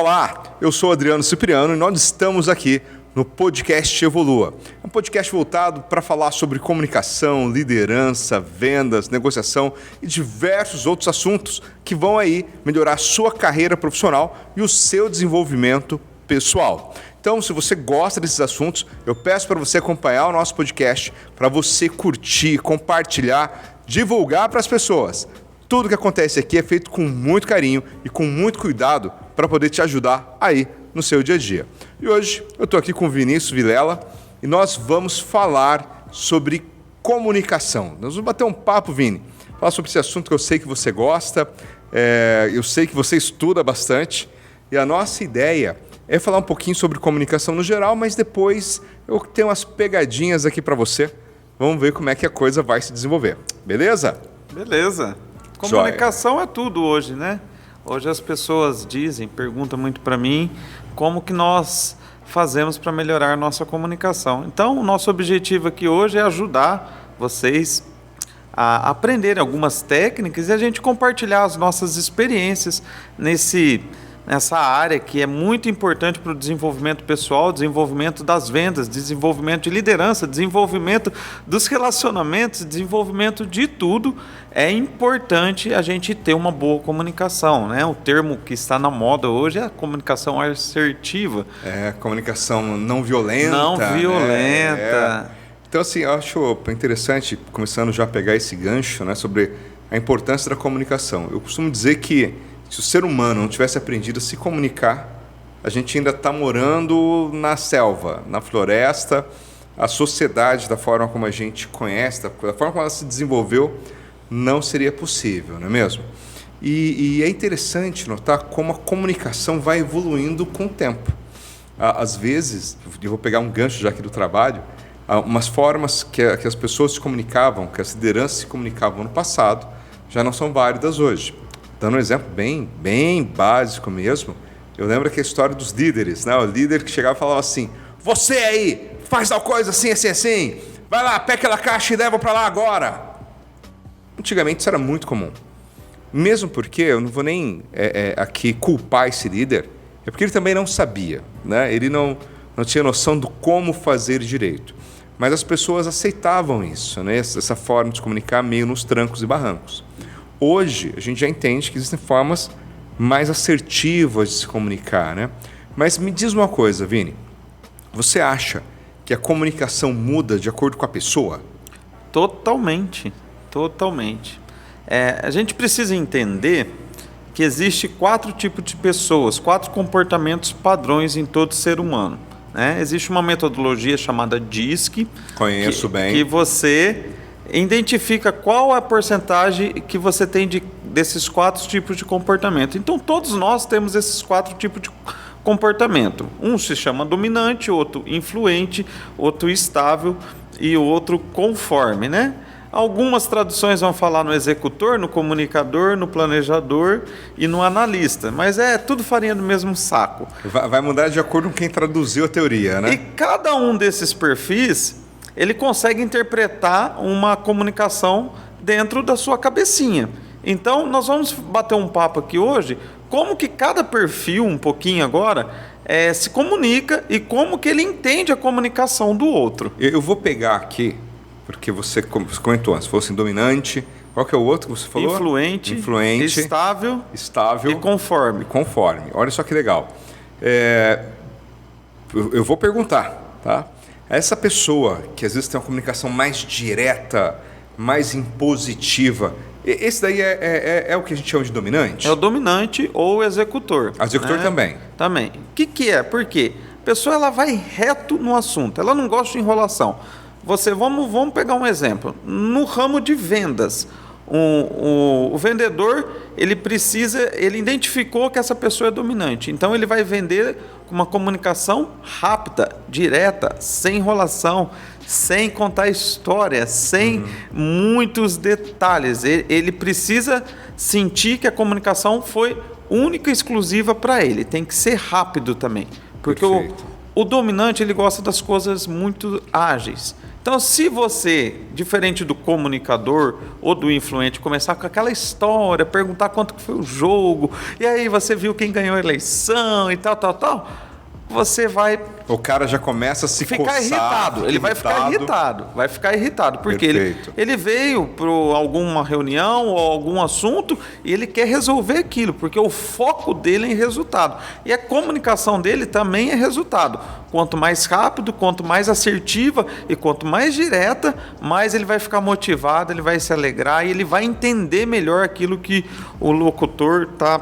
Olá, eu sou Adriano Cipriano e nós estamos aqui no podcast Evolua. É um podcast voltado para falar sobre comunicação, liderança, vendas, negociação e diversos outros assuntos que vão aí melhorar a sua carreira profissional e o seu desenvolvimento pessoal. Então, se você gosta desses assuntos, eu peço para você acompanhar o nosso podcast, para você curtir, compartilhar, divulgar para as pessoas. Tudo que acontece aqui é feito com muito carinho e com muito cuidado para poder te ajudar aí no seu dia a dia. E hoje eu estou aqui com o Vinícius Vilela e nós vamos falar sobre comunicação. Nós vamos bater um papo, Vini, falar sobre esse assunto que eu sei que você gosta, eu sei que você estuda bastante e a nossa ideia é falar um pouquinho sobre comunicação no geral, mas depois eu tenho umas pegadinhas aqui para você. Vamos ver como é que a coisa vai se desenvolver. Beleza? Beleza. Comunicação é tudo hoje, né? Hoje as pessoas perguntam muito para mim como que nós fazemos para melhorar a nossa comunicação. Então, o nosso objetivo aqui hoje é ajudar vocês a aprenderem algumas técnicas e a gente compartilhar as nossas experiências nessa área que é muito importante para o desenvolvimento pessoal, desenvolvimento das vendas, desenvolvimento de liderança, desenvolvimento dos relacionamentos, desenvolvimento de tudo. É importante a gente ter uma boa comunicação, né? O termo que está na moda hoje é a comunicação assertiva. Comunicação não violenta. Não violenta. Então, assim, eu acho interessante, começando já a pegar esse gancho, né, sobre a importância da comunicação. Eu costumo dizer que se o ser humano não tivesse aprendido a se comunicar, a gente ainda está morando na selva, na floresta. A sociedade, da forma como a gente conhece, da forma como ela se desenvolveu, não seria possível, não é mesmo? E é interessante notar como a comunicação vai evoluindo com o tempo. Às vezes, eu vou pegar um gancho já aqui do trabalho, umas formas que as pessoas se comunicavam, que as lideranças se comunicavam no passado, já não são válidas hoje. Dando um exemplo bem básico mesmo, eu lembro que a história dos líderes, né? O líder que chegava e falava assim: você aí, faz tal coisa assim, assim, assim, vai lá, pega aquela caixa e leva para lá agora. Antigamente isso era muito comum. Mesmo porque, eu não vou nem aqui culpar esse líder, é porque ele também não sabia, né? Ele não tinha noção do como fazer direito. Mas as pessoas aceitavam isso, né? Essa forma de se comunicar meio nos trancos e barrancos. Hoje, a gente já entende que existem formas mais assertivas de se comunicar, né? Mas me diz uma coisa, Vini. Você acha que a comunicação muda de acordo com a pessoa? Totalmente. A gente precisa entender que existe 4 tipos de pessoas, 4 comportamentos padrões em todo ser humano, né? Existe uma metodologia chamada DISC. Conheço bem. Que você identifica qual é a porcentagem que você tem desses 4 tipos de comportamento. Então, todos nós temos esses 4 tipos de comportamento. Um se chama dominante, outro influente, outro estável e outro conforme, né? Algumas traduções vão falar no executor, no comunicador, no planejador e no analista, mas é tudo farinha do mesmo saco. Vai mudar de acordo com quem traduziu a teoria, né? E cada um desses perfis, ele consegue interpretar uma comunicação dentro da sua cabecinha. Então, nós vamos bater um papo aqui hoje, como que cada perfil, um pouquinho agora, se comunica e como que ele entende a comunicação do outro. Eu vou pegar aqui, porque você comentou, se fosse dominante, qual que é o outro que você falou? Influente, estável e conforme. Olha só que legal. Eu vou perguntar, tá? Essa pessoa que às vezes tem uma comunicação mais direta, mais impositiva, esse daí é o que a gente chama de dominante? É o dominante ou o executor. O executor também? Também. O que é? Por quê? A pessoa ela vai reto no assunto, ela não gosta de enrolação. Vamos pegar um exemplo. No ramo de vendas, o vendedor, ele identificou que essa pessoa é dominante. Então, ele vai vender com uma comunicação rápida, direta, sem enrolação, sem contar história, sem muitos detalhes. Ele precisa sentir que a comunicação foi única e exclusiva para ele. Tem que ser rápido também. Porque o dominante, ele gosta das coisas muito ágeis. Então, se você, diferente do comunicador ou do influente, começar com aquela história, perguntar quanto que foi o jogo, e aí você viu quem ganhou a eleição e tal, você vai... O cara já começa a se ficar coçar, irritado. Ele vai ficar irritado. Vai ficar irritado. Porque ele veio para alguma reunião ou algum assunto e ele quer resolver aquilo, porque o foco dele é em resultado. E a comunicação dele também é resultado. Quanto mais rápido, quanto mais assertiva e quanto mais direta, mais ele vai ficar motivado, ele vai se alegrar e ele vai entender melhor aquilo que o locutor está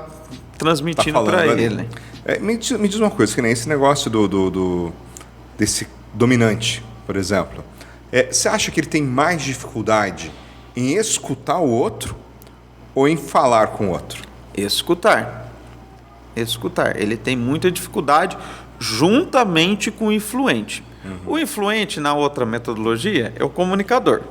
transmitindo para ele. Me diz uma coisa, que nem esse negócio desse dominante, por exemplo. Você acha que ele tem mais dificuldade em escutar o outro ou em falar com o outro? Escutar. Ele tem muita dificuldade juntamente com o influente. O influente, na outra metodologia, é o comunicador.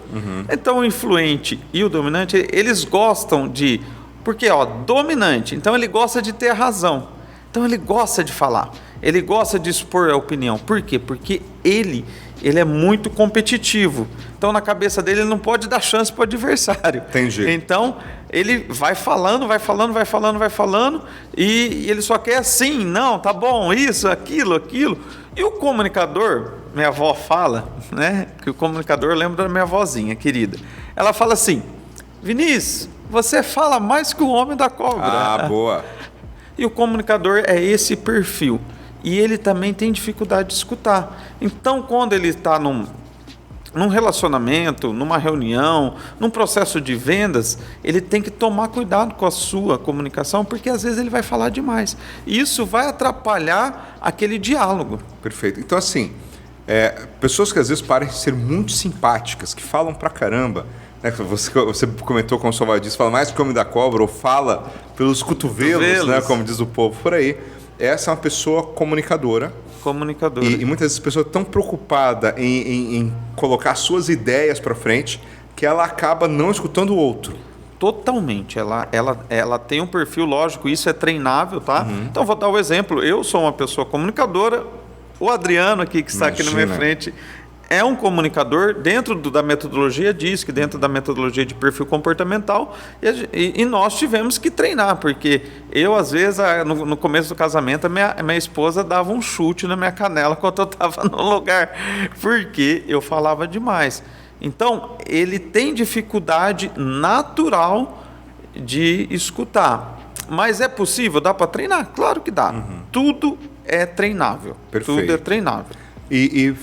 Então, o influente e o dominante, eles gostam de... Porque, dominante, então ele gosta de ter a razão. Então ele gosta de falar, ele gosta de expor a opinião. Por quê? Porque ele é muito competitivo. Então na cabeça dele ele não pode dar chance para o adversário. Entendi. Então ele vai falando e ele só quer sim, não, tá bom, isso, aquilo. E o comunicador, minha avó fala, né? Que o comunicador lembra da minha avózinha querida. Ela fala assim: Vinícius, você fala mais que o homem da cobra. Ah, boa. E o comunicador é esse perfil. E ele também tem dificuldade de escutar. Então, quando ele está num relacionamento, numa reunião, num processo de vendas, ele tem que tomar cuidado com a sua comunicação, porque às vezes ele vai falar demais. E isso vai atrapalhar aquele diálogo. Perfeito. Então, assim, pessoas que às vezes parecem ser muito simpáticas, que falam pra caramba, né? Você comentou, como o Soval disse, fala mais que o homem da cobra, ou fala pelos cotovelos, né? Como diz o povo por aí. Essa é uma pessoa comunicadora. E muitas vezes a pessoa é tão preocupada em colocar suas ideias para frente que ela acaba não escutando o outro. Totalmente. Ela tem um perfil, lógico, isso é treinável, tá? Então, vou dar um exemplo. Eu sou uma pessoa comunicadora. O Adriano aqui, que está aqui na minha frente, é um comunicador. Dentro da metodologia, diz que dentro da metodologia de perfil comportamental, e nós tivemos que treinar, porque eu, às vezes, no começo do casamento, a minha esposa dava um chute na minha canela quando eu estava no lugar, porque eu falava demais. Então, ele tem dificuldade natural de escutar. Mas é possível? Dá para treinar? Claro que dá. Tudo é treinável. Perfeito. Tudo é treinável. E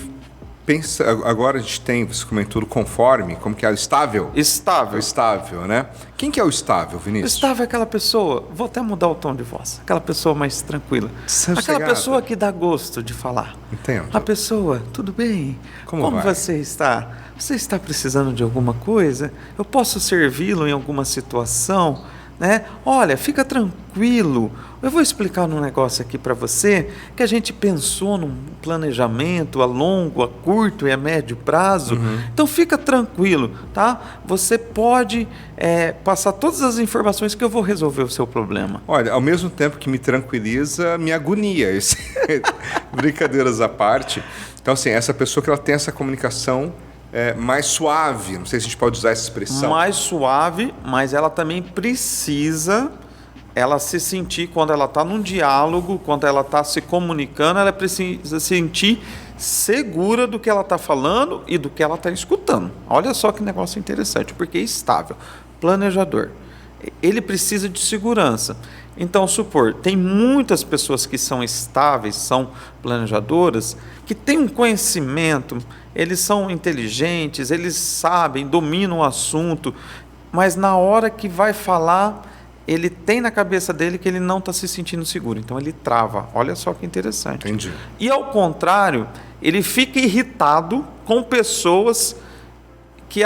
pensa, agora a gente tem, você comentou do conforme, como que é o estável? Estável. O estável, né? Quem que é o estável, Vinícius? O estável é aquela pessoa, vou até mudar o tom de voz, aquela pessoa mais tranquila. Aquela pessoa que dá gosto de falar. Entendo. A pessoa, tudo bem? Como você está? Você está precisando de alguma coisa? Eu posso servi-lo em alguma situação? Né? Olha, fica tranquilo, eu vou explicar um negócio aqui para você, que a gente pensou num planejamento a longo, a curto e a médio prazo. Então fica tranquilo, tá? Você pode passar todas as informações que eu vou resolver o seu problema. Olha, ao mesmo tempo que me tranquiliza, me agonia. Brincadeiras à parte. Então, assim, essa pessoa que ela tem essa comunicação mais suave, não sei se a gente pode usar essa expressão. Mais suave, mas ela também precisa ela se sentir, quando ela está num diálogo, quando ela está se comunicando, ela precisa se sentir segura do que ela está falando e do que ela está escutando. Olha só que negócio interessante, porque é estável. Planejador, ele precisa de segurança. Então, tem muitas pessoas que são estáveis, são planejadoras, que têm um conhecimento, eles são inteligentes, eles sabem, dominam o assunto, mas na hora que vai falar, ele tem na cabeça dele que ele não está se sentindo seguro, então ele trava. Olha só que interessante. Entendi. E ao contrário, ele fica irritado com pessoas que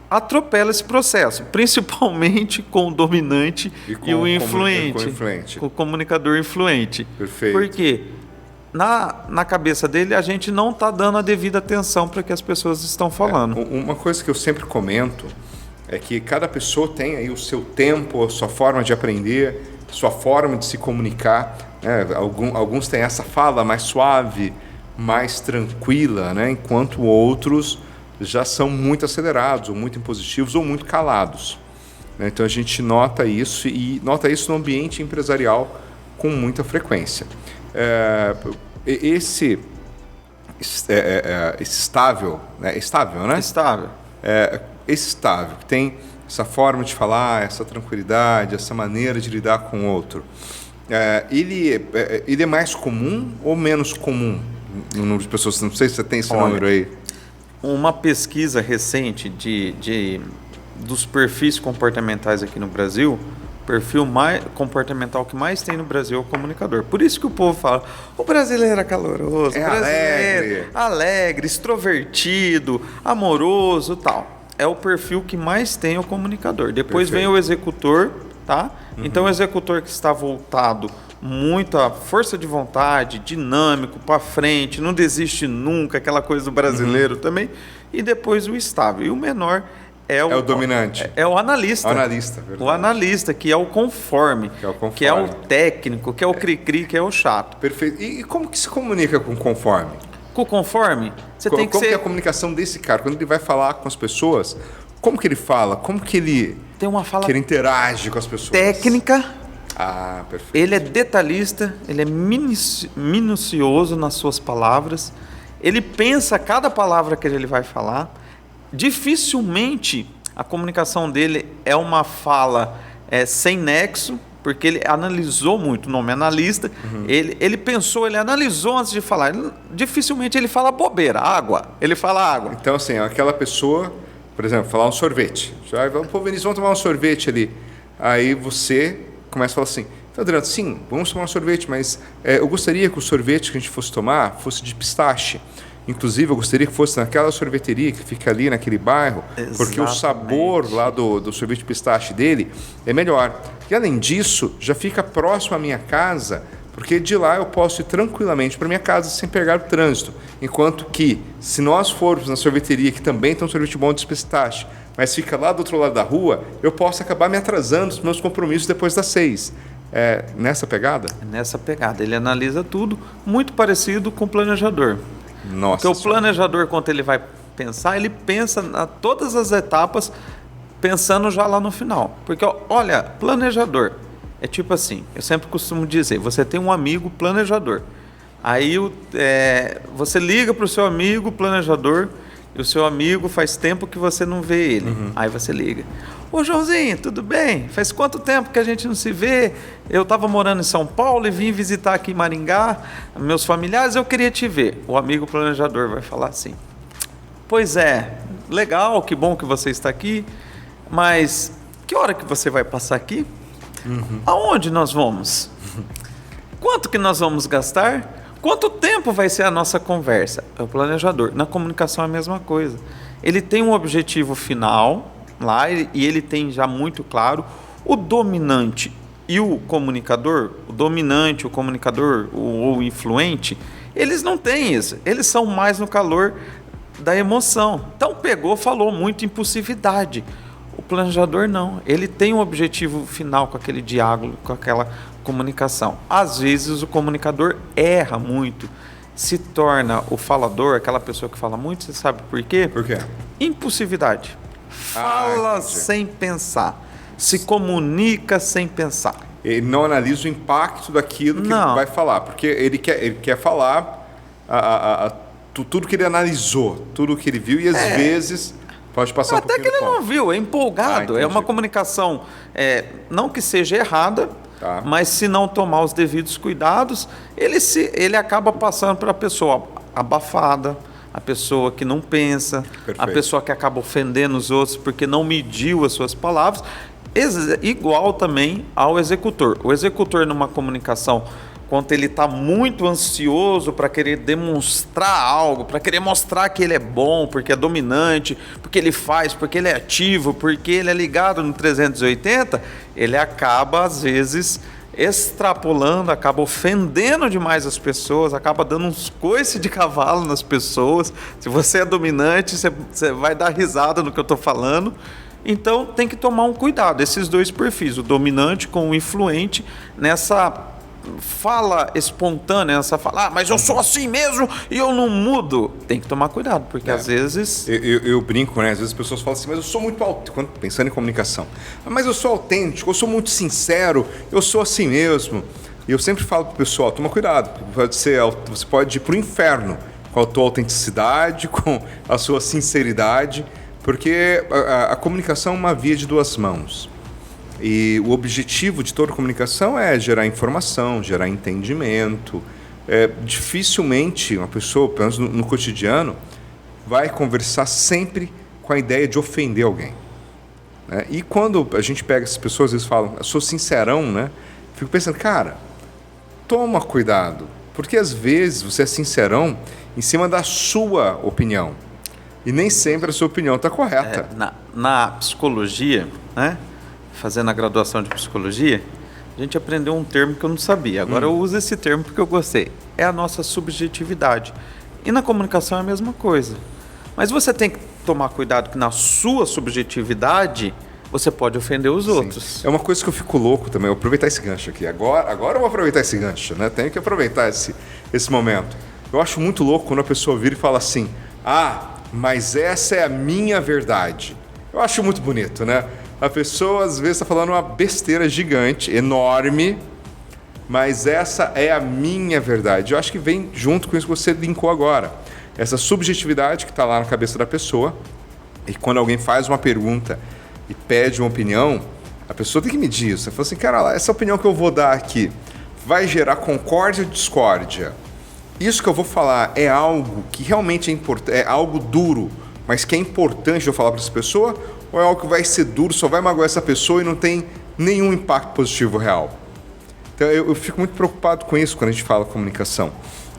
atropelam esse processo, principalmente com o dominante e o influente, com o comunicador influente. Perfeito. Porque na cabeça dele a gente não está dando a devida atenção para o que as pessoas estão falando. Uma coisa que eu sempre comento é que cada pessoa tem aí o seu tempo, a sua forma de aprender, a sua forma de se comunicar. Né? Alguns têm essa fala mais suave, mais tranquila, né? Enquanto outros já são muito acelerados, ou muito impositivos, ou muito calados. Né? Então a gente nota isso e nota isso no ambiente empresarial com muita frequência. Esse estável, né? Estável, né? Estável. Esse estável, que tem essa forma de falar, essa tranquilidade, essa maneira de lidar com o outro, ele é mais comum ou menos comum no número de pessoas? Não sei se você tem esse número aí. Uma pesquisa recente dos perfis comportamentais aqui no Brasil, o perfil comportamental que mais tem no Brasil é o comunicador. Por isso que o povo fala, o brasileiro é caloroso, alegre, extrovertido, amoroso, tal. É o perfil que mais tem o comunicador. Depois vem o executor, tá? Então o executor que está voltado muito à força de vontade, dinâmico, para frente, não desiste nunca, aquela coisa do brasileiro também. E depois o estável. E o menor é o dominante. É o analista. O analista, que é o conforme. Que é o técnico, que é o cri-cri, que é o chato. Perfeito. E como que se comunica com o conforme? Com o conforme, você tem que Como que é a comunicação desse cara? Quando ele vai falar com as pessoas, como que ele fala? Como que ele... Tem uma fala... Que ele interage com as pessoas? Técnica. Perfeito. Ele é detalhista, ele é minucioso nas suas palavras. Ele pensa cada palavra que ele vai falar. Dificilmente a comunicação dele é uma fala sem nexo, porque ele analisou muito, o nome é analista, ele pensou, ele analisou antes de falar. Dificilmente ele fala bobeira, ele fala água. Então, assim, aquela pessoa, por exemplo, falar um sorvete. Pô, Vinícius, vamos tomar um sorvete ali. Aí você começa a falar assim, então, Adriano, sim, vamos tomar um sorvete, mas eu gostaria que o sorvete que a gente fosse tomar fosse de pistache. Inclusive, eu gostaria que fosse naquela sorveteria que fica ali naquele bairro, porque o sabor lá do sorvete de pistache dele é melhor. E, além disso, já fica próximo à minha casa, porque de lá eu posso ir tranquilamente para minha casa sem pegar o trânsito. Enquanto que, se nós formos na sorveteria, que também tem um sorvete bom de pistache, mas fica lá do outro lado da rua, eu posso acabar me atrasando dos meus compromissos depois das 6. Nessa pegada? Nessa pegada. Ele analisa tudo, muito parecido com o planejador. Nossa. Porque o planejador, quando ele vai pensar, ele pensa em todas as etapas, pensando já lá no final. Porque, olha, planejador é tipo assim, eu sempre costumo dizer, você tem um amigo planejador. Aí você liga para o seu amigo planejador e o seu amigo faz tempo que você não vê ele. Aí você liga. Ô Joãozinho, tudo bem? Faz quanto tempo que a gente não se vê? Eu estava morando em São Paulo e vim visitar aqui em Maringá, meus familiares, eu queria te ver. O amigo planejador vai falar assim, pois é, legal, que bom que você está aqui, mas que hora que você vai passar aqui? Aonde nós vamos? Quanto que nós vamos gastar? Quanto tempo vai ser a nossa conversa? É o planejador. Na comunicação é a mesma coisa. Ele tem um objetivo final lá e ele tem já muito claro. O dominante e o comunicador, ou o influente, eles não têm isso. Eles são mais no calor da emoção. Então falou muito impulsividade. O planejador não. Ele tem um objetivo final com aquele diálogo, com aquela comunicação. Às vezes o comunicador erra muito, se torna o falador, aquela pessoa que fala muito. Você sabe por quê? Por quê? Impulsividade. Fala sem pensar. Se comunica sem pensar. Ele não analisa o impacto daquilo que ele vai falar, porque ele quer falar tudo que ele analisou, tudo que ele viu, e às vezes pode passar até que ele não viu, é empolgado. É uma comunicação, não que seja errada, mas se não tomar os devidos cuidados, ele acaba passando para a pessoa abafada, a pessoa que não pensa, a pessoa que acaba ofendendo os outros porque não mediu as suas palavras, igual também ao executor. O executor, numa comunicação, quando ele está muito ansioso para querer demonstrar algo, para querer mostrar que ele é bom, porque é dominante, porque ele faz, porque ele é ativo, porque ele é ligado no 380, ele acaba, às vezes, extrapolando, acaba ofendendo demais as pessoas, acaba dando uns coices de cavalo nas pessoas. Se você é dominante, você vai dar risada no que eu estou falando. Então tem que tomar um cuidado, esses dois perfis, o dominante com o influente, nessa fala espontânea, essa fala, mas eu sou assim mesmo e eu não mudo. Tem que tomar cuidado, porque às vezes... Eu brinco, né? Às vezes as pessoas falam assim, mas eu sou muito autêntico, pensando em comunicação. Mas eu sou autêntico, eu sou muito sincero, eu sou assim mesmo. E eu sempre falo pro pessoal, toma cuidado, você pode ir pro inferno com a tua autenticidade, com a sua sinceridade, porque a comunicação é uma via de duas mãos. E o objetivo de toda comunicação é gerar informação, gerar entendimento. Dificilmente uma pessoa, pelo menos no cotidiano, vai conversar sempre com a ideia de ofender alguém. Né? E quando a gente pega essas pessoas, eles falam, eu sou sincerão, né? Fico pensando, cara, toma cuidado, porque às vezes você é sincerão em cima da sua opinião. E nem sempre a sua opinião está correta. Na psicologia, né? Fazendo a graduação de psicologia, a gente aprendeu um termo que eu não sabia. Agora eu uso esse termo porque eu gostei. É a nossa subjetividade. E na comunicação é a mesma coisa. Mas você tem que tomar cuidado que na sua subjetividade você pode ofender os outros. É uma coisa que eu fico louco também, eu vou aproveitar esse gancho aqui. Agora eu vou aproveitar esse gancho, né? Tenho que aproveitar esse momento. Eu acho muito louco quando a pessoa vira e fala assim, mas essa é a minha verdade. Eu acho muito bonito, né? A pessoa às vezes está falando uma besteira gigante, enorme, mas essa é a minha verdade. Eu acho que vem junto com isso que você linkou agora. Essa subjetividade que está lá na cabeça da pessoa, e quando alguém faz uma pergunta e pede uma opinião, a pessoa tem que medir isso. Você fala assim, cara, essa opinião que eu vou dar aqui vai gerar concórdia ou discórdia? Isso que eu vou falar é algo que realmente é importante, é algo duro, mas que é importante eu falar para essa pessoa, ou é algo que vai ser duro, só vai magoar essa pessoa e não tem nenhum impacto positivo real? Então eu fico muito preocupado com isso quando a gente fala comunicação.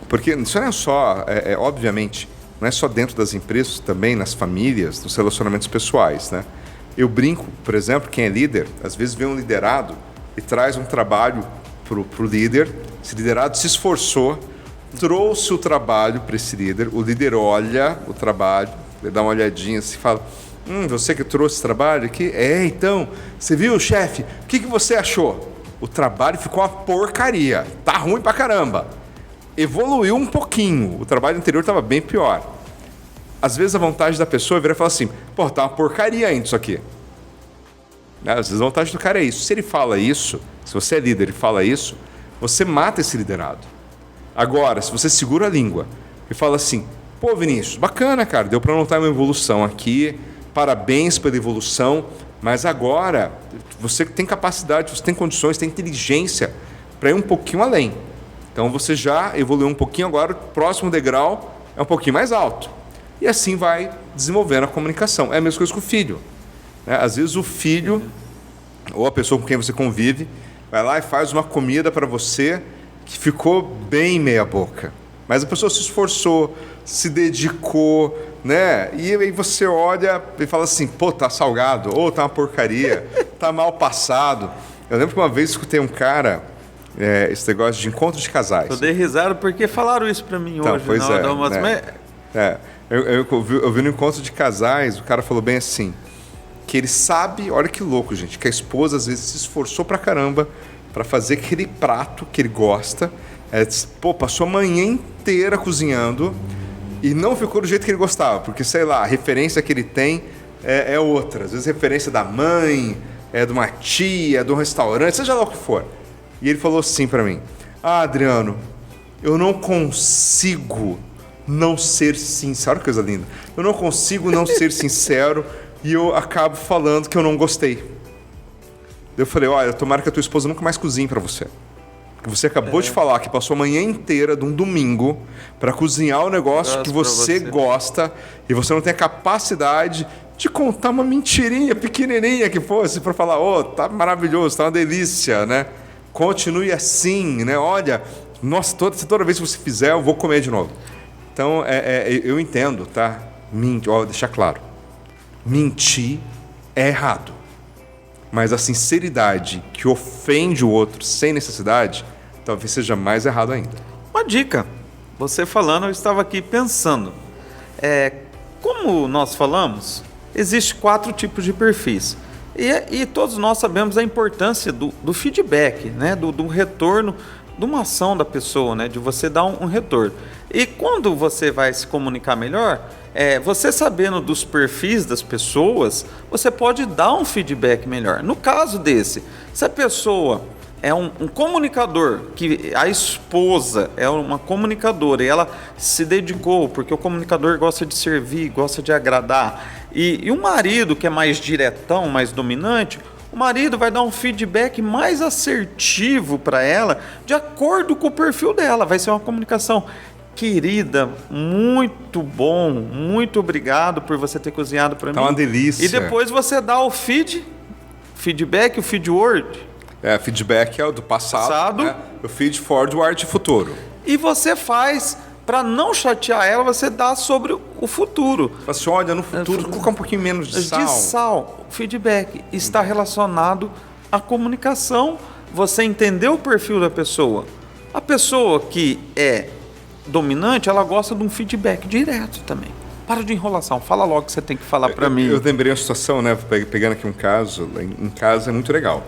Porque isso não é só, obviamente, não é só dentro das empresas, também nas famílias, nos relacionamentos pessoais, né? Eu brinco, por exemplo, quem é líder, às vezes vê um liderado e traz um trabalho para o líder, esse liderado se esforçou, trouxe o trabalho para esse líder, o líder olha o trabalho, ele dá uma olhadinha assim e fala, você que trouxe esse trabalho aqui? Então, você viu, chefe? O que você achou? O trabalho ficou uma porcaria, tá ruim pra caramba. Evoluiu um pouquinho, o trabalho anterior estava bem pior. Às vezes a vontade da pessoa é virar e falar assim, tá uma porcaria ainda isso aqui. Às vezes a vontade do cara é isso. Se ele fala isso, se você é líder e fala isso, você mata esse liderado. Agora, se você segura a língua e fala assim, Vinícius, bacana, cara, deu para notar uma evolução aqui, parabéns pela evolução, mas agora você tem capacidade, você tem condições, tem inteligência para ir um pouquinho além. Então você já evoluiu um pouquinho, agora o próximo degrau é um pouquinho mais alto. E assim vai desenvolvendo a comunicação. É a mesma coisa com o filho. Né? Às vezes o filho, ou a pessoa com quem você convive, vai lá e faz uma comida para você que ficou bem meia boca. Mas a pessoa se esforçou, se dedicou, né? E aí você olha e fala assim, tá salgado, ou tá uma porcaria, tá mal passado. Eu lembro que uma vez escutei um cara, esse negócio de encontro de casais. Eu dei risada porque falaram isso para mim hoje. Pois eu vi no encontro de casais, o cara falou bem assim, que ele sabe, olha que louco, gente, que a esposa às vezes se esforçou pra caramba para fazer aquele prato que ele gosta, passou a manhã inteira cozinhando e não ficou do jeito que ele gostava, porque, sei lá, a referência que ele tem é outra. Às vezes a referência da mãe, de uma tia, de um restaurante, seja lá o que for. E ele falou assim para mim, Adriano, eu não consigo não ser sincero, olha que coisa linda, eu não consigo não ser sincero e eu acabo falando que eu não gostei. Eu falei, olha, tomara que a tua esposa nunca mais cozinhe para você. Porque você acabou de falar que passou a manhã inteira de um domingo para cozinhar o negócio que você gosta e você não tem a capacidade de contar uma mentirinha pequenininha que fosse para falar, tá maravilhoso, tá uma delícia, né? Continue assim, né? Olha, nossa, toda vez que você fizer, eu vou comer de novo. Então, eu entendo, tá? Deixar claro. Mentir é errado. Mas a sinceridade que ofende o outro sem necessidade, talvez seja mais errado ainda. Uma dica. Você falando, eu estava aqui pensando. Como nós falamos, existem 4 tipos de perfis. E todos nós sabemos a importância do feedback, né? do retorno de uma ação da pessoa, né? De você dar um retorno. E quando você vai se comunicar melhor, você sabendo dos perfis das pessoas, você pode dar um feedback melhor. No caso desse, se a pessoa é um comunicador, que a esposa é uma comunicadora e ela se dedicou, porque o comunicador gosta de servir, gosta de agradar, e o marido que é mais diretão, mais dominante, o marido vai dar um feedback mais assertivo para ela, de acordo com o perfil dela. Vai ser uma comunicação: querida, muito bom, muito obrigado por você ter cozinhado para mim. Tá uma delícia. E depois você dá o feedback, o feedword. Feedback é o do passado. Né? O feed forward futuro. E você faz, para não chatear ela, você dá sobre o futuro. Você olha no futuro, coloca um pouquinho menos de sal. De sal. O feedback está relacionado à comunicação. Você entendeu o perfil da pessoa. A pessoa que é dominante, ela gosta de um feedback direto também. Para de enrolação, fala logo que você tem que falar para mim. Eu lembrei uma situação, né? Pegando aqui um caso, em casa é muito legal.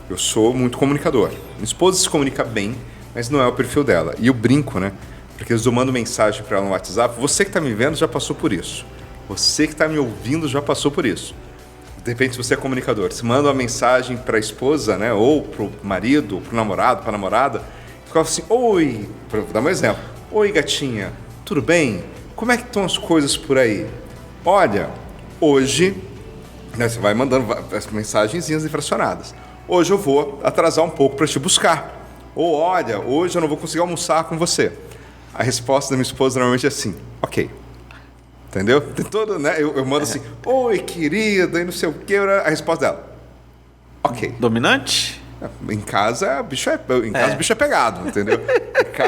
Eu sou muito comunicador. Minha esposa se comunica bem, mas não é o perfil dela. E eu brinco, né? Porque eu mando mensagem para ela no WhatsApp: você que está me vendo já passou por isso. Você que está me ouvindo já passou por isso. De repente, se você é comunicador, você manda uma mensagem para a esposa, né? Ou para o marido, para o namorado, para a namorada, e fala assim: oi, vou dar um exemplo. Oi, gatinha, tudo bem? Como é que estão as coisas por aí? Olha, hoje, né, você vai mandando as mensagenzinhas infracionadas. Hoje eu vou atrasar um pouco para te buscar. Ou olha, hoje eu não vou conseguir almoçar com você. A resposta da minha esposa normalmente é assim: ok. Entendeu? Tem todo, né? Eu mando assim: oi, querida, e não sei o quê. A resposta dela: ok. Dominante? Em casa, o bicho é pegado, entendeu?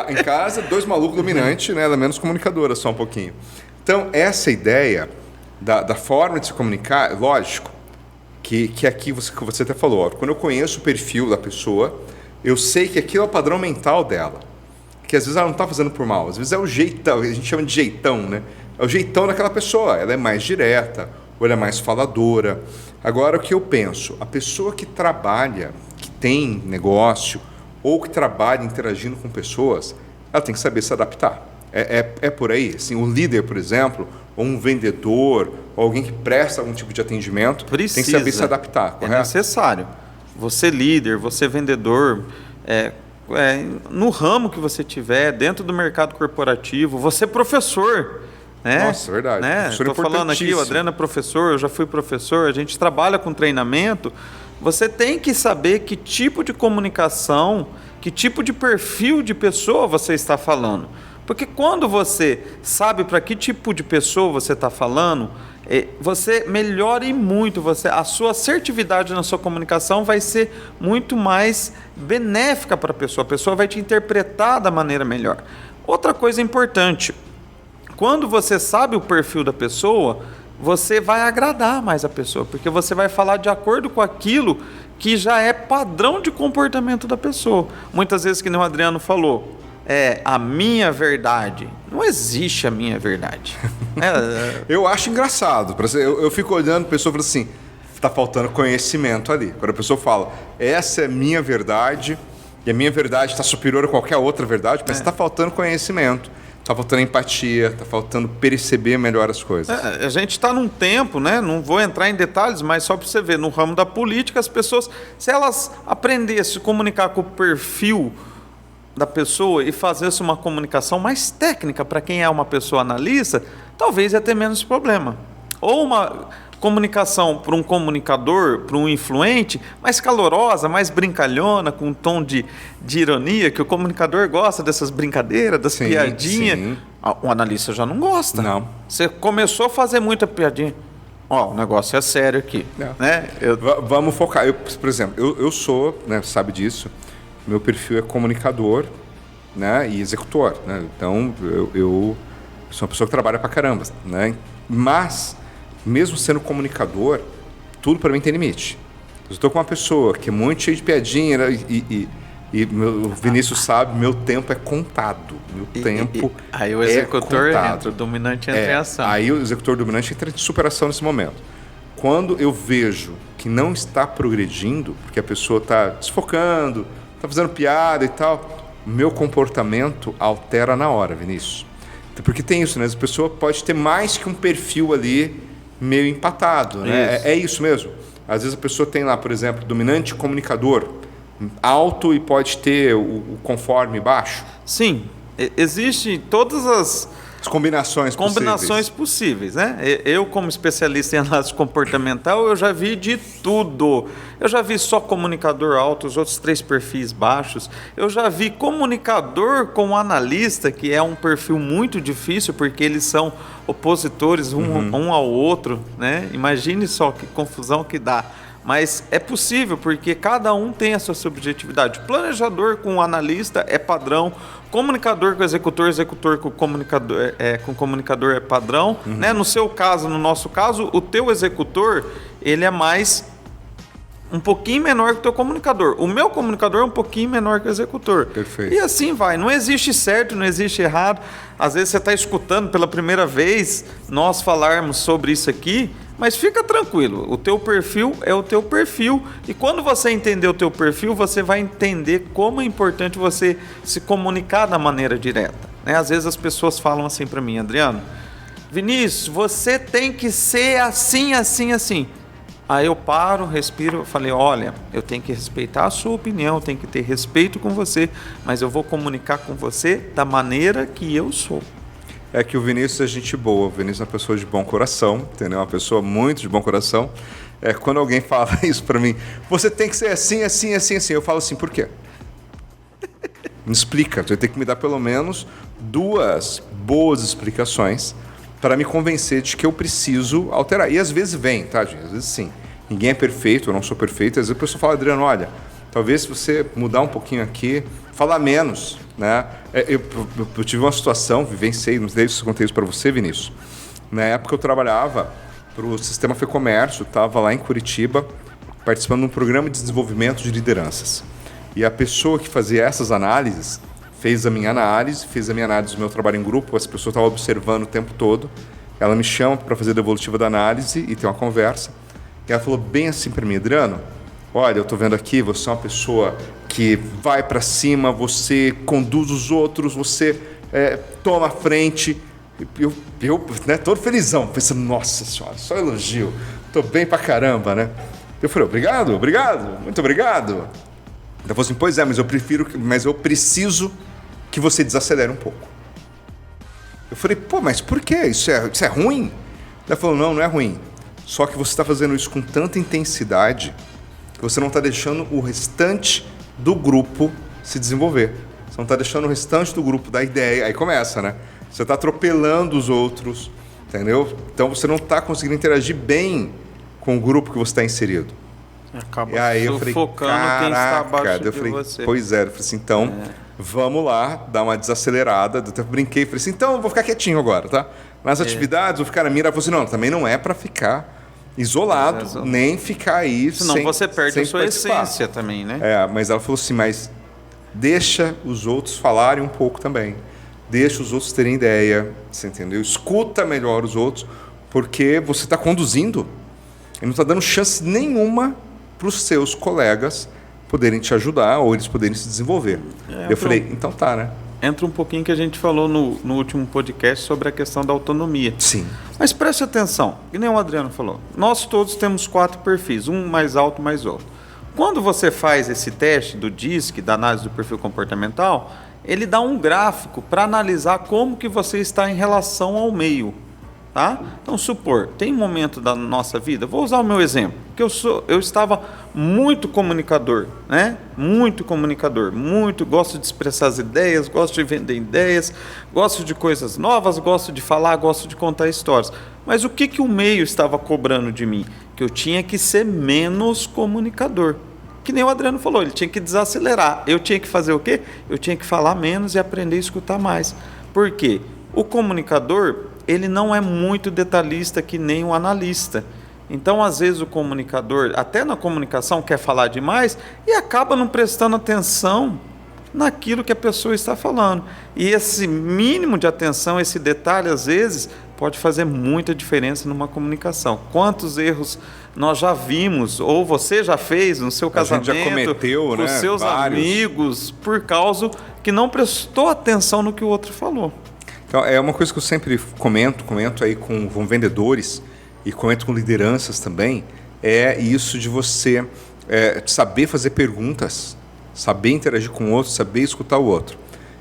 Em casa, dois malucos dominantes, né? Ela é menos comunicadora, só um pouquinho. Então, essa ideia da forma de se comunicar, lógico, que aqui você até falou, ó, quando eu conheço o perfil da pessoa, eu sei que aquilo é o padrão mental dela. Que às vezes ela não está fazendo por mal, às vezes é o jeitão, a gente chama de jeitão, né? É o jeitão daquela pessoa, ela é mais direta, ou ela é mais faladora. Agora, o que eu penso, a pessoa que trabalha, que tem negócio, ou que trabalha interagindo com pessoas, ela tem que saber se adaptar. É por aí. Assim, o líder, por exemplo, ou um vendedor, ou alguém que presta algum tipo de atendimento, tem que saber se adaptar, correto? É necessário. Você líder, você vendedor, no ramo que você tiver, dentro do mercado corporativo, você professor. Né? Nossa, verdade. Né? Estou falando aqui, o Adriano é professor, eu já fui professor, a gente trabalha com treinamento. Você tem que saber que tipo de comunicação, que tipo de perfil de pessoa você está falando. Porque quando você sabe para que tipo de pessoa você está falando, você melhora e muito. A sua assertividade na sua comunicação vai ser muito mais benéfica para a pessoa vai te interpretar da maneira melhor. Outra coisa importante, quando você sabe o perfil da pessoa, você vai agradar mais a pessoa, porque você vai falar de acordo com aquilo que já é padrão de comportamento da pessoa. Muitas vezes, que nem o Adriano falou, a minha verdade. Não existe a minha verdade. Eu acho engraçado. Eu fico olhando, a pessoa fala assim, está faltando conhecimento ali. Quando a pessoa fala, essa é minha verdade, e a minha verdade está superior a qualquer outra verdade, mas está faltando conhecimento. Está faltando empatia, está faltando perceber melhor as coisas. A gente está num tempo, né? Não vou entrar em detalhes, mas só para você ver, no ramo da política, as pessoas, se elas aprendessem a se comunicar com o perfil da pessoa e fizessem uma comunicação mais técnica para quem é uma pessoa analista, talvez ia ter menos problema. Ou uma comunicação para um comunicador, para um influente, mais calorosa, mais brincalhona, com um tom de ironia, que o comunicador gosta dessas brincadeiras, das piadinhas. Sim. O analista já não gosta. Não. Você começou a fazer muita piadinha. O negócio é sério aqui. Né? Vamos focar. Por exemplo, eu sou, né, sabe disso, meu perfil é comunicador, né, e executor. Né? Então, eu sou uma pessoa que trabalha pra caramba. Né? Mas, mesmo sendo comunicador, tudo para mim tem limite. Eu estou com uma pessoa que é muito cheia de piadinha, né, e o Vinícius sabe, meu tempo é contado. Aí o executor entra, o dominante entra em ação. Aí o executor dominante entra em superação nesse momento. Quando eu vejo que não está progredindo, porque a pessoa está desfocando, está fazendo piada e tal, meu comportamento altera na hora, Vinícius. Porque tem isso, né? A pessoa pode ter mais que um perfil ali meio empatado, né? É isso mesmo. Às vezes a pessoa tem lá, por exemplo, dominante comunicador alto e pode ter o conforme baixo. Sim, existe todas as combinações possíveis, né? Eu, como especialista em análise comportamental, eu já vi de tudo. Eu já vi só comunicador alto, os outros 3 perfis baixos. Eu já vi comunicador com analista, que é um perfil muito difícil, porque eles são opositores um ao outro, né? Imagine só que confusão que dá. Mas é possível, porque cada um tem a sua subjetividade. Planejador com analista é padrão, comunicador com executor com comunicador é padrão. Né? No seu caso, no nosso caso, o teu executor, ele é um pouquinho menor que o teu comunicador. O meu comunicador é um pouquinho menor que o executor. Perfeito. E assim vai. Não existe certo, não existe errado. Às vezes você está escutando pela primeira vez nós falarmos sobre isso aqui, mas fica tranquilo, o teu perfil é o teu perfil, e quando você entender o teu perfil, você vai entender como é importante você se comunicar da maneira direta. Né? Às vezes as pessoas falam assim para mim, Adriano, Vinícius, você tem que ser assim, assim, assim. Aí eu paro, respiro, falei, olha, eu tenho que respeitar a sua opinião, eu tenho que ter respeito com você, mas eu vou comunicar com você da maneira que eu sou. É que o Vinícius é gente boa, o Vinícius é uma pessoa de bom coração, entendeu? Uma pessoa muito de bom coração. Quando alguém fala isso pra mim, você tem que ser assim, assim, assim, assim, eu falo assim, por quê? Me explica, você tem que me dar pelo menos 2 boas explicações para me convencer de que eu preciso alterar. E às vezes vem, tá, gente? Às vezes sim. Ninguém é perfeito, eu não sou perfeito. Às vezes a pessoa fala, Adriano, olha, talvez se você mudar um pouquinho aqui, falar menos, né? Eu tive uma situação, vivenciei, não sei se eu contei isso para você, Vinícius. Na época eu trabalhava para o Sistema FEComércio, estava lá em Curitiba, participando de um programa de desenvolvimento de lideranças. E a pessoa que fazia essas análises fez a minha análise do meu trabalho em grupo, as pessoas estavam observando o tempo todo. Ela me chama para fazer a devolutiva da análise e tem uma conversa. E ela falou bem assim para mim, Adriano, olha, eu estou vendo aqui, você é uma pessoa que vai para cima, você conduz os outros, você toma a frente. Eu né, todo felizão, pensando, nossa senhora, só elogio, estou bem pra caramba, né? Eu falei, obrigado, muito obrigado. Ela falou assim, pois é, mas eu preciso que você desacelere um pouco. Eu falei, pô, mas por quê? Isso é ruim? Ela falou, não é ruim. Só que você está fazendo isso com tanta intensidade que você não está deixando o restante do grupo se desenvolver. Você não está deixando o restante do grupo dar ideia. Aí começa, né? Você está atropelando os outros, entendeu? Então você não está conseguindo interagir bem com o grupo que você está inserido. Acaba e aí eu falei, caraca, quem está abaixo eu falei, de você. Pois é, eu falei assim, então vamos lá, dar uma desacelerada. Eu até brinquei, falei assim, então eu vou ficar quietinho agora, tá? Nas atividades, vou ficar na mira. Ela falou assim, não, também não é para ficar isolado, nem ficar aí senão sem você perde sem a sua participar. essência também, né? Mas ela falou assim, mas deixa os outros falarem um pouco também. Deixa os outros terem ideia, você entendeu? Escuta melhor os outros, porque você está conduzindo e não está dando chance nenhuma para os seus colegas poderem te ajudar ou eles poderem se desenvolver. Eu falei, então tá, né? Entra um pouquinho que a gente falou no último podcast sobre a questão da autonomia. Sim. Mas preste atenção, que nem o Adriano falou. Nós todos temos 4 perfis, um mais alto, mais alto. Quando você faz esse teste do DISC, da análise do perfil comportamental, ele dá um gráfico para analisar como que você está em relação ao meio. Tá? Então, supor, tem um momento da nossa vida, vou usar o meu exemplo, que eu estava muito comunicador, né? Muito comunicador, gosto de expressar as ideias, gosto de vender ideias, gosto de coisas novas, gosto de falar, gosto de contar histórias. Mas o que o meio estava cobrando de mim? Que eu tinha que ser menos comunicador. Que nem o Adriano falou, ele tinha que desacelerar. Eu tinha que fazer o quê? Eu tinha que falar menos e aprender a escutar mais. Por quê? O comunicador, ele não é muito detalhista que nem o analista. Então, às vezes, o comunicador, até na comunicação, quer falar demais e acaba não prestando atenção naquilo que a pessoa está falando. E esse mínimo de atenção, esse detalhe, às vezes, pode fazer muita diferença numa comunicação. Quantos erros nós já vimos, ou você já fez no seu casamento, a gente já cometeu, com os seus amigos, por causa que não prestou atenção no que o outro falou. Então, é uma coisa que eu sempre comento aí com vendedores e comento com lideranças também, é isso de você saber fazer perguntas, saber interagir com o outro, saber escutar o outro.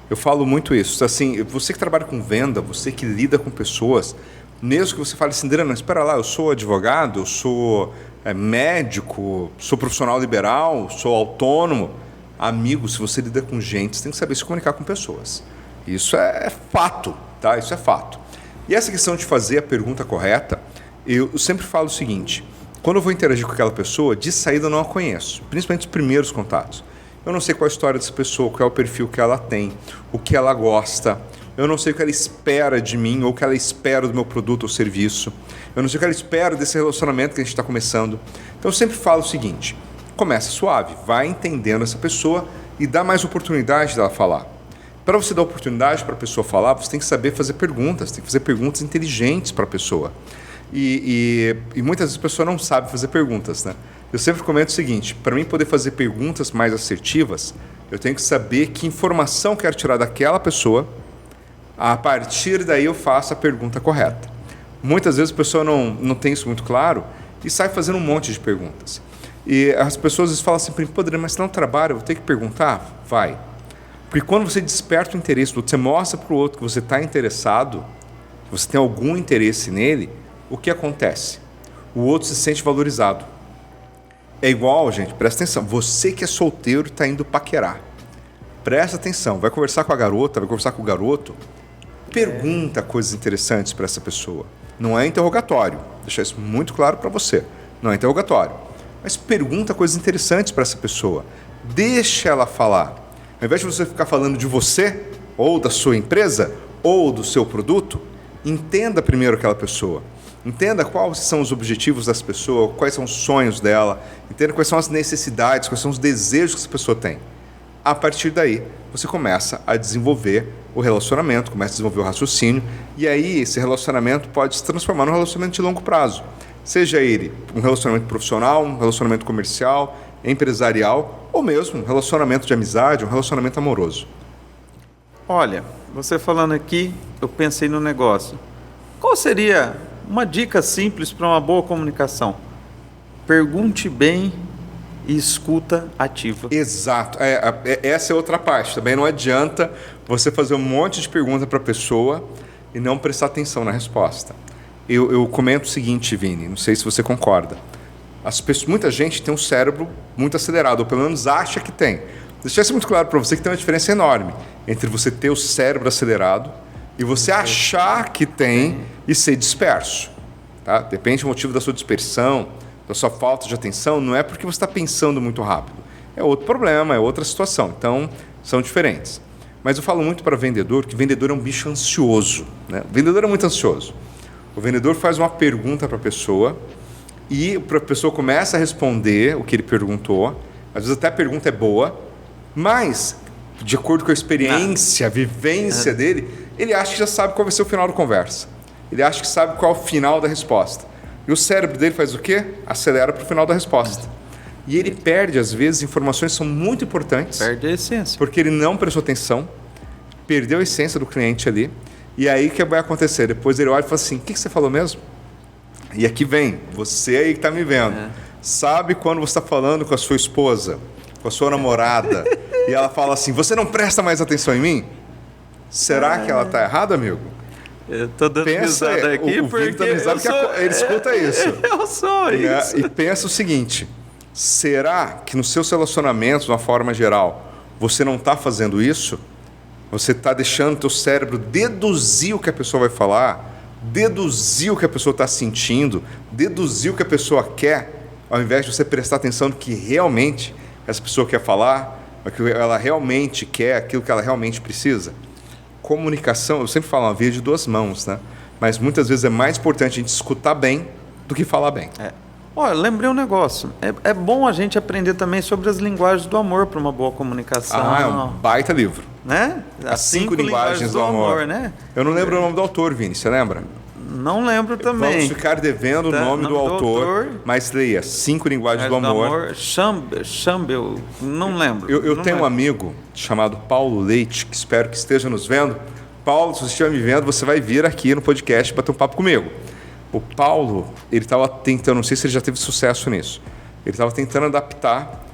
Eu falo muito isso. Assim, você que trabalha com venda, você que lida com pessoas, mesmo que você fale assim, Adriano, espera lá, eu sou advogado, eu sou médico, sou profissional liberal, sou autônomo. Amigo, se você lida com gente, você tem que saber se comunicar com pessoas. Isso é fato, tá? Isso é fato. E essa questão de fazer a pergunta correta, eu sempre falo o seguinte, quando eu vou interagir com aquela pessoa, de saída eu não a conheço, principalmente os primeiros contatos. Eu não sei qual a história dessa pessoa, qual é o perfil que ela tem, o que ela gosta. Eu não sei o que ela espera de mim ou o que ela espera do meu produto ou serviço. Eu não sei o que ela espera desse relacionamento que a gente está começando. Então eu sempre falo o seguinte, começa suave, vai entendendo essa pessoa e dá mais oportunidade dela falar. Para você dar oportunidade para a pessoa falar, você tem que saber fazer perguntas, tem que fazer perguntas inteligentes para a pessoa. E muitas vezes a pessoa não sabe fazer perguntas, né? Eu sempre comento o seguinte, para mim poder fazer perguntas mais assertivas, eu tenho que saber que informação eu quero tirar daquela pessoa, a partir daí eu faço a pergunta correta. Muitas vezes a pessoa não tem isso muito claro e sai fazendo um monte de perguntas. E as pessoas às vezes falam assim, pô, Adriano, mas se não trabalha, eu vou ter que perguntar? Vai. Porque quando você desperta o interesse do outro, você mostra para o outro que você está interessado, que você tem algum interesse nele, o que acontece? O outro se sente valorizado. É igual, gente, presta atenção, você que é solteiro está indo paquerar. Presta atenção, vai conversar com a garota, vai conversar com o garoto, pergunta coisas interessantes para essa pessoa. Não é interrogatório, deixar isso muito claro para você. Não é interrogatório, mas pergunta coisas interessantes para essa pessoa. Deixa ela falar. Ao invés de você ficar falando de você, ou da sua empresa, ou do seu produto, entenda primeiro aquela pessoa. Entenda quais são os objetivos dessa pessoa, quais são os sonhos dela, entenda quais são as necessidades, quais são os desejos que essa pessoa tem. A partir daí, você começa a desenvolver o relacionamento, começa a desenvolver o raciocínio, e aí esse relacionamento pode se transformar num relacionamento de longo prazo. Seja ele um relacionamento profissional, um relacionamento comercial, empresarial, ou mesmo um relacionamento de amizade, um relacionamento amoroso. Olha, você falando aqui, eu pensei no negócio. Qual seria uma dica simples para uma boa comunicação? Pergunte bem e escuta ativa. Exato. Essa é outra parte. Também não adianta você fazer um monte de pergunta para a pessoa e não prestar atenção na resposta. Eu comento o seguinte, Vini, não sei se você concorda. Muita gente tem um cérebro muito acelerado, ou pelo menos acha que tem. Deixa isso muito claro para você que tem uma diferença enorme entre você ter o cérebro acelerado e você achar que tem e ser disperso. Tá? Depende do motivo da sua dispersão, da sua falta de atenção, não é porque você está pensando muito rápido. É outro problema, é outra situação. Então, são diferentes. Mas eu falo muito para vendedor que vendedor é um bicho ansioso. Né? O vendedor é muito ansioso. O vendedor faz uma pergunta para a pessoa e a pessoa começa a responder o que ele perguntou. Às vezes até a pergunta é boa, mas, de acordo com a experiência, a vivência dele, ele acha que já sabe qual vai ser o final da conversa. Ele acha que sabe qual é o final da resposta. E o cérebro dele faz o quê? Acelera para o final da resposta. E ele perde, às vezes, informações que são muito importantes. Perde a essência. Porque ele não prestou atenção, perdeu a essência do cliente ali. E aí o que vai acontecer? Depois ele olha e fala assim, o que você falou mesmo? E aqui vem, você aí que está me vendo. Sabe quando você está falando com a sua esposa, com a sua namorada, e ela fala assim, você não presta mais atenção em mim? Será que ela está errada, amigo? Eu estou dando risada aqui porque tá risada ele escuta isso. Eu sou isso. E pensa o seguinte, será que nos seus relacionamentos, de uma forma geral, você não está fazendo isso? Você está deixando o teu cérebro deduzir o que a pessoa vai falar, deduzir o que a pessoa está sentindo, deduzir o que a pessoa quer, ao invés de você prestar atenção no que realmente essa pessoa quer falar, o que ela realmente quer, aquilo que ela realmente precisa. Comunicação, eu sempre falo, uma via de duas mãos, né? Mas muitas vezes é mais importante a gente escutar bem do que falar bem. Olha, lembrei um negócio. É bom a gente aprender também sobre as linguagens do amor para uma boa comunicação. É um baita livro. Né? As 5 linguagens do amor. Né? Eu não lembro o nome do autor, Vini, você lembra? Não lembro também. Vamos ficar devendo o nome do autor, mas leia 5 Linguagens do Amor. Chambel, não lembro. Eu tenho um amigo chamado Paulo Leite, que espero que esteja nos vendo. Paulo, se você estiver me vendo, você vai vir aqui no podcast bater um papo comigo. O Paulo, ele estava tentando, não sei se ele já teve sucesso nisso, ele estava tentando adaptar,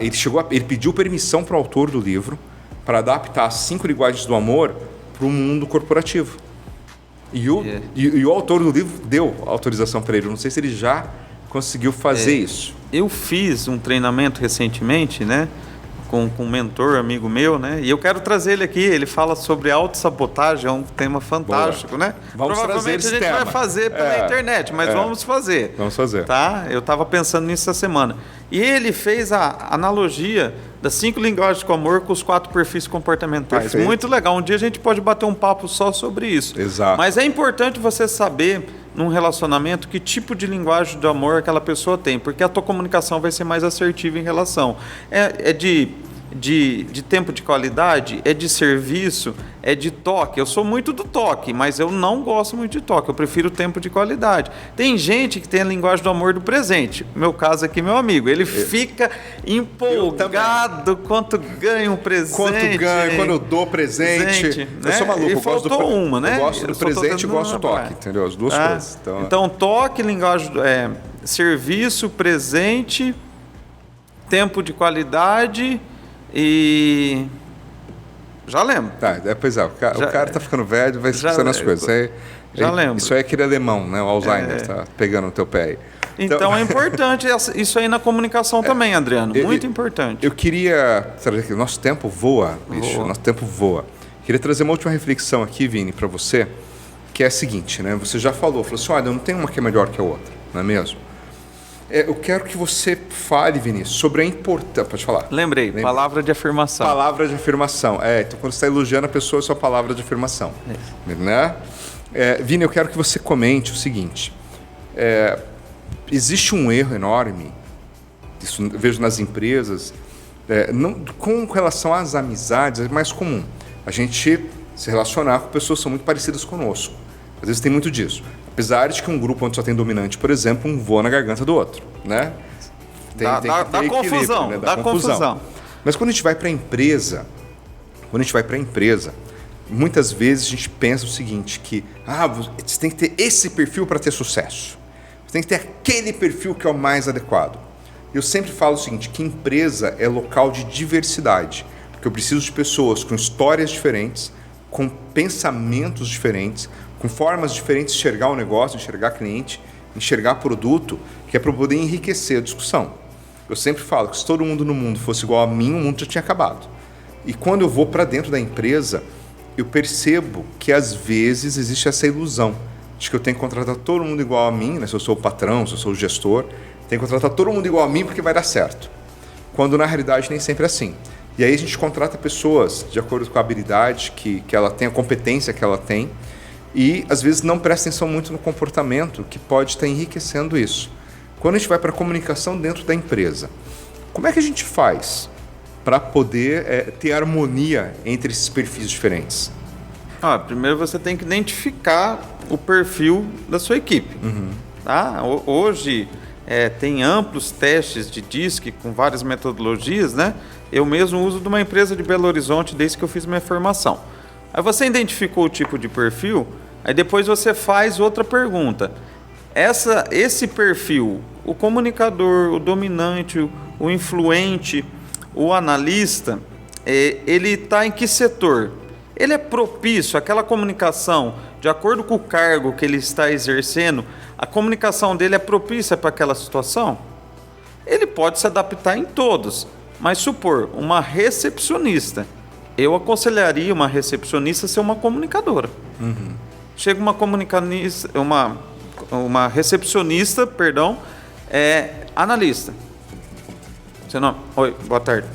ele pediu permissão para o autor do livro para adaptar as 5 Linguagens do Amor para o mundo corporativo. E o autor do livro deu autorização para ele. Eu não sei se ele já conseguiu fazer isso. Eu fiz um treinamento recentemente, né? Com um mentor, amigo meu, né? E eu quero trazer ele aqui. Ele fala sobre autossabotagem, é um tema fantástico, né? Vamos Provavelmente trazer esse a gente tema. vai fazer pela internet, mas vamos fazer. Vamos fazer. Tá? Eu estava pensando nisso essa semana. E ele fez a analogia das 5 linguagens do amor com os 4 perfis comportamentais. Perfeito. Muito legal. Um dia a gente pode bater um papo só sobre isso. Exato. Mas é importante você saber, num relacionamento, que tipo de linguagem do amor aquela pessoa tem, porque a tua comunicação vai ser mais assertiva em relação. É de tempo de qualidade, é de serviço, é de toque. Eu sou muito do toque, mas eu não gosto muito de toque. Eu prefiro tempo de qualidade. Tem gente que tem a linguagem do amor do presente. Meu caso aqui, meu amigo, ele fica empolgado quanto ganha um presente. Quanto ganho, quando eu dou presente. Né? Eu sou maluco. E faltou uma, né? Eu gosto do presente e gosto do toque, entendeu? As duas coisas. Então, toque, linguagem, serviço, presente, tempo de qualidade. E já lembro. Tá, pois é, o cara tá ficando velho, vai esquecendo as coisas. Já lembro. Isso aí é aquele alemão, né? O Alzheimer, tá pegando no teu pé aí. Então é importante isso aí na comunicação também, Adriano. Muito importante. Eu queria trazer aqui, nosso tempo voa, bicho. Nosso tempo voa. Queria trazer uma última reflexão aqui, Vini, para você, que é a seguinte, né? Você já falou assim, olha, não tem uma que é melhor que a outra, não é mesmo? Eu quero que você fale, Vinícius, sobre a importância... Pode falar. Lembrei, palavra de afirmação. Palavra de afirmação. Então quando você está elogiando a pessoa, é sua palavra de afirmação. Né? Vini, eu quero que você comente o seguinte. Existe um erro enorme, isso eu vejo nas empresas, com relação às amizades, é mais comum. A gente se relacionar com pessoas que são muito parecidas conosco. Às vezes tem muito disso. Apesar de que um grupo onde só tem dominante, por exemplo, um voa na garganta do outro, né? Dá confusão, né? Dá confusão. Mas quando a gente vai para a empresa, muitas vezes a gente pensa o seguinte, que você tem que ter esse perfil para ter sucesso. Você tem que ter aquele perfil que é o mais adequado. Eu sempre falo o seguinte, que empresa é local de diversidade, porque eu preciso de pessoas com histórias diferentes, com pensamentos diferentes, com formas diferentes de enxergar o negócio, enxergar cliente, enxergar produto, que é para poder enriquecer a discussão. Eu sempre falo que se todo mundo no mundo fosse igual a mim, o mundo já tinha acabado. E quando eu vou para dentro da empresa, eu percebo que às vezes existe essa ilusão de que eu tenho que contratar todo mundo igual a mim, né? Se eu sou o patrão, se eu sou o gestor, tenho que contratar todo mundo igual a mim porque vai dar certo. Quando na realidade nem sempre é assim. E aí a gente contrata pessoas de acordo com a habilidade que ela tem, a competência que ela tem, e às vezes não presta atenção muito no comportamento que pode estar enriquecendo isso. Quando a gente vai para a comunicação dentro da empresa, como é que a gente faz para poder ter harmonia entre esses perfis diferentes? Primeiro você tem que identificar o perfil da sua equipe. Tá? Hoje tem amplos testes de DISC com várias metodologias, né? Eu mesmo uso de uma empresa de Belo Horizonte desde que eu fiz minha formação. Aí você identificou o tipo de perfil, aí depois você faz outra pergunta. Esse perfil, o comunicador, o dominante, o influente, o analista, ele está em que setor? Ele é propício, aquela comunicação, de acordo com o cargo que ele está exercendo, a comunicação dele é propícia para aquela situação? Ele pode se adaptar em todos, mas supor, uma recepcionista, eu aconselharia uma recepcionista a ser uma comunicadora. Chega uma recepcionista, analista. Seu nome? Oi, boa tarde.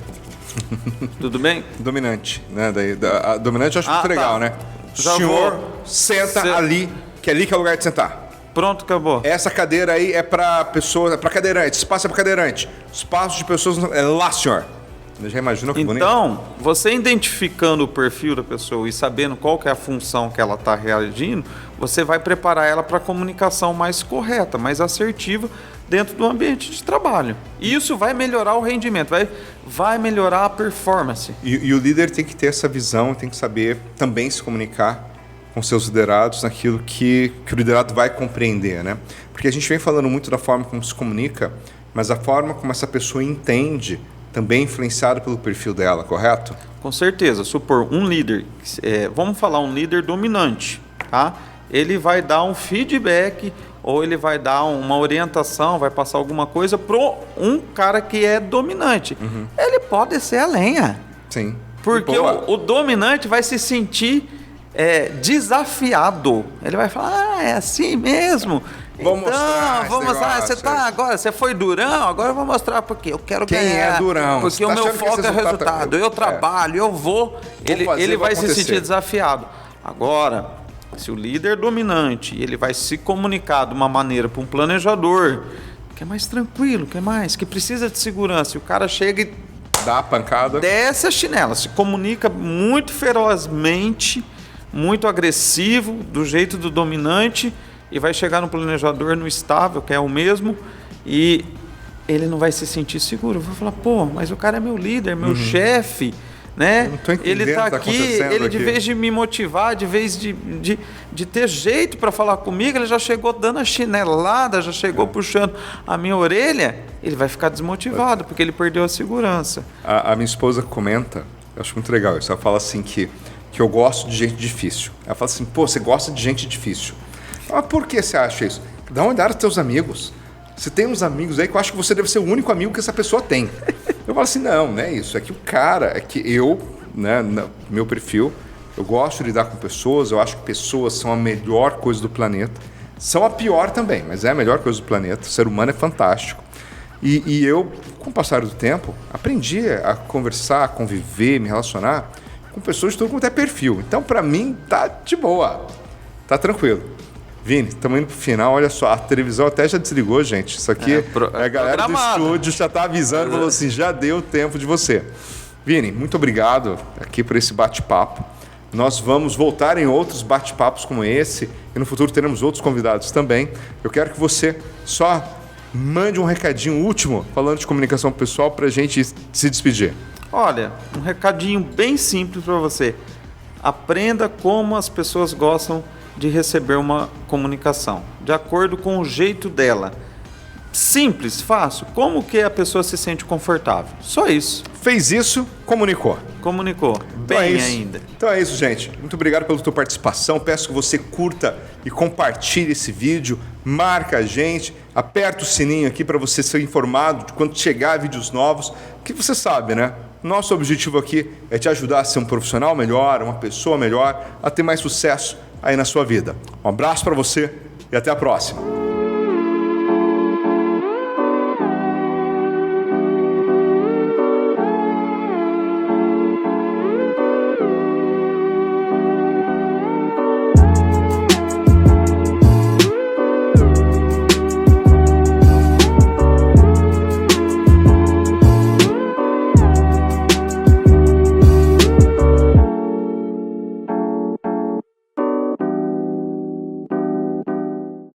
Tudo bem? Dominante, né? A dominante eu acho muito legal, né? Já senhor, senta ali, que ali que é o lugar de sentar. Pronto, acabou. Essa cadeira aí é para pessoa, é para cadeirante, espaço é para cadeirante. Espaço de pessoas é lá, senhor. Você já imaginou que bonito? Então, você identificando o perfil da pessoa e sabendo qual que é a função que ela está reagindo, você vai preparar ela para a comunicação mais correta, mais assertiva dentro do ambiente de trabalho. E isso vai melhorar o rendimento, vai melhorar a performance. E o líder tem que ter essa visão, tem que saber também se comunicar com seus liderados naquilo que o liderado vai compreender, né? Porque a gente vem falando muito da forma como se comunica, mas a forma como essa pessoa entende também é influenciada pelo perfil dela, correto? Com certeza. Supor um líder, vamos falar um líder dominante, tá? Ele vai dar um feedback ou ele vai dar uma orientação, vai passar alguma coisa para um cara que é dominante. Uhum. Ele pode ser a lenha. Sim. Porque o dominante vai se sentir desafiado. Ele vai falar, é assim mesmo. Vou mostrar. Você foi durão, agora eu vou mostrar porque eu quero quem ganhar. É durão? Porque o meu foco é o resultado. Eu trabalho, eu vou. Ele vai se sentir desafiado. Agora, se o líder dominante, ele vai se comunicar de uma maneira para um planejador, que é mais tranquilo, que precisa de segurança, e o cara chega e dá a pancada, desce a chinela, se comunica muito ferozmente, muito agressivo, do jeito do dominante, e vai chegar no planejador, no estável, que é o mesmo, e ele não vai se sentir seguro. Vai falar, pô, mas o cara é meu líder, meu chefe, né? Ele está aqui, de vez de me motivar, de vez de ter jeito para falar comigo, ele já chegou dando a chinelada, já chegou puxando a minha orelha, ele vai ficar desmotivado, porque ele perdeu a segurança. A minha esposa comenta, eu acho muito legal isso, ela fala assim que eu gosto de gente difícil. Ela fala assim, pô, você gosta de gente difícil. Mas por que você acha isso? Dá uma olhada nos teus amigos. Você tem uns amigos aí que eu acho que você deve ser o único amigo que essa pessoa tem. Eu falo assim, não é isso. É que o cara, né, meu perfil, eu gosto de lidar com pessoas, eu acho que pessoas são a melhor coisa do planeta. São a pior também, mas é a melhor coisa do planeta. O ser humano é fantástico. E eu, com o passar do tempo, aprendi a conversar, a conviver, me relacionar com pessoas de todo quanto é perfil. Então, para mim, tá de boa. Tá tranquilo. Vini, estamos indo pro final, olha só, a televisão até já desligou, gente. Isso aqui, a galera do estúdio já está avisando, falou assim, já deu tempo de você. Vini, muito obrigado aqui por esse bate-papo. Nós vamos voltar em outros bate-papos como esse, e no futuro teremos outros convidados também. Eu quero que você só mande um recadinho último, falando de comunicação pessoal, para a gente se despedir. Olha, um recadinho bem simples para você. Aprenda como as pessoas gostam de receber uma comunicação, de acordo com o jeito dela. Simples, fácil. Como que a pessoa se sente confortável? Só isso. Fez isso, comunicou. Comunicou. Bem ainda. Então é isso, gente. Muito obrigado pela tua participação. Peço que você curta e compartilhe esse vídeo. Marca a gente. Aperta o sininho aqui para você ser informado de quando chegar vídeos novos. Que você sabe, né? Nosso objetivo aqui é te ajudar a ser um profissional melhor, uma pessoa melhor, a ter mais sucesso aí na sua vida. Um abraço para você e até a próxima.